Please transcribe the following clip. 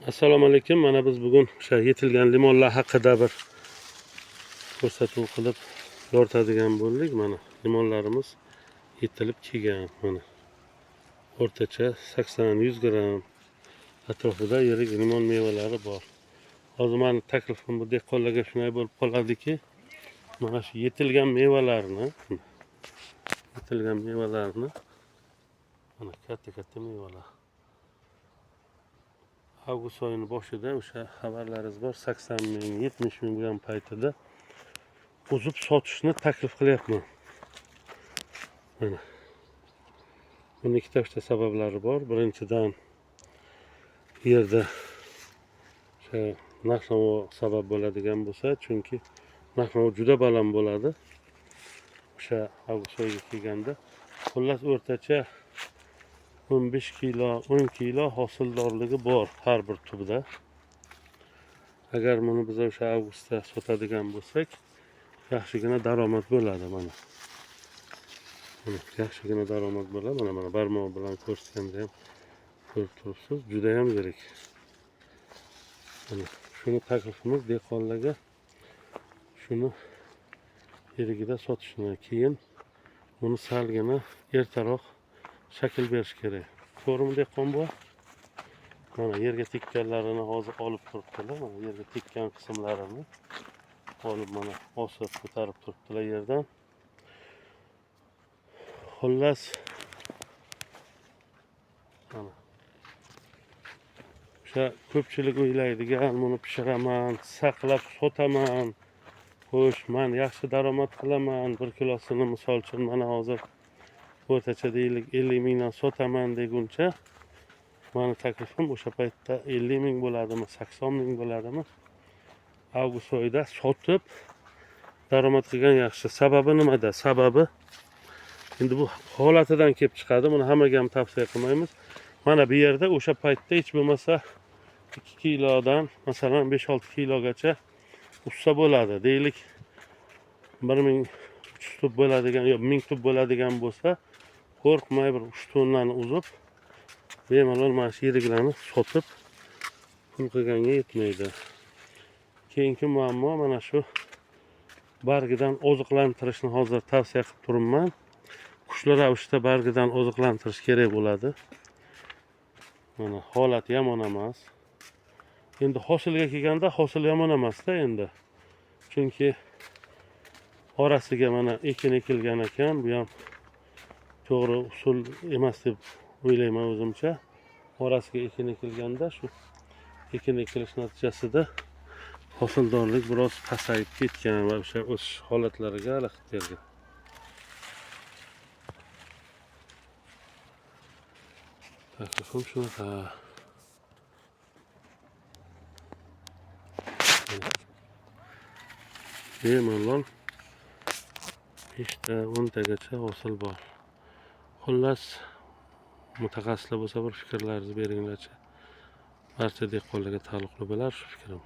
Assalomu alaykum. Mana biz bugun o'sha yetilgan limonlar haqida bir ko'rsatuv qilib yoritadigan bo'ldik. Mana limonlarimiz yetilib kelgan. Mana o'rtacha 80-100 gram atrofida yirik limon mevalari bor. Hozir meni taklifim bu dehqonlarga shunday bo'lib qoladiki, mana shu yetilgan mevalarni mana katta mevalar. Avgust oyining boshida o'sha xabarlaringiz bor, 80 ming, 70 ming bo'lgan paytida uzib sotishni taklif qilyapman. Mana buning ikkita sabablari bor. Birinchidan yerda o'sha narx-navo sabab bo'ladigan bo'lsa, chunki narx-navo juda baland bo'ladi. O'sha avgust oyiga kelganda xullas o'rtacha 15 kilo, 10 kilo hosildorligi bor har bir tubda. Agar buni biz o'sha avgustda sotadigan bo'lsak, yaxshigina daromad bo'ladi. Mana yaxshigina daromad bo'ladi. Mana barmoq bilan ko'rsatganda ham ko'rib turibsiz, juda ham yirik. Mana shuni taklifimiz dehqonlarga, shuni yirigida sotishni, keyin buni salgina ertaroq shakl berish kerak. To'g'rimi dehqon bu? Mana yerga tekkanlarini hozir olib turibdilar. Mana yerga tekkan qismlarini olib mana osib ko'tarib turibdilar yerdan. Xullas mana o'sha ko'pchilik o'ylaydigan, buni pishiraman, saqlab sotaman. Xo'sh, men yaxshi daromad qilaman. 1 kilosini misol uchun mana hozir o'rtacha deylik 50 mingdan sotaman deguncha, meni taklifim o'sha paytda 50 ming bo'ladimi, 80 ming bo'ladimi, avgust oyida sotib daromad qilgan yaxshi. Sababi nimada? Sababi endi bu holatidan kelib chiqadi. Buni hammaga ham tavsiya qilmaymiz. Mana bu yerda o'sha paytda hech bo'lmasa 2 kilodan masalan 5-6 kilogacha ussa bo'ladi. Deylik 1300 tub bo'ladigan yo 1000 tub bo'ladigan bo'lsa, qo'rqmay bir 3 tonnani uzib, bemalol mana shu yiriklarni sotib pul qilganga yetmaydi. Keyingi muammo mana shu bargidan oziqlantirishni hozir tavsiya qilib turibman. Kuchli ravishda bargidan oziqlantirish kerak bo'ladi. Mana holati yomon emas. Endi hosilga kelganda hosil yomon emas-da endi. Chunki orasiga mana ekin ekilgan ekan, bu ham to'g'ri usul emas deb o'ylayman o'zimcha. Orasiga ekin ekilganda shu ekin ekilish natijasida hosildorlik biroz pasayib ketgan va o'sha o'sish holatlariga xalaqit bergan. Taklifim shunaqa. Bemalol 5 ta 10 tagacha hosil bor. Xullas, mutaxassislar bo'lsa bir fikrlaringizni beringlarchi. Barcha dehqonlarga taalluqli bo'lar shu fikrim.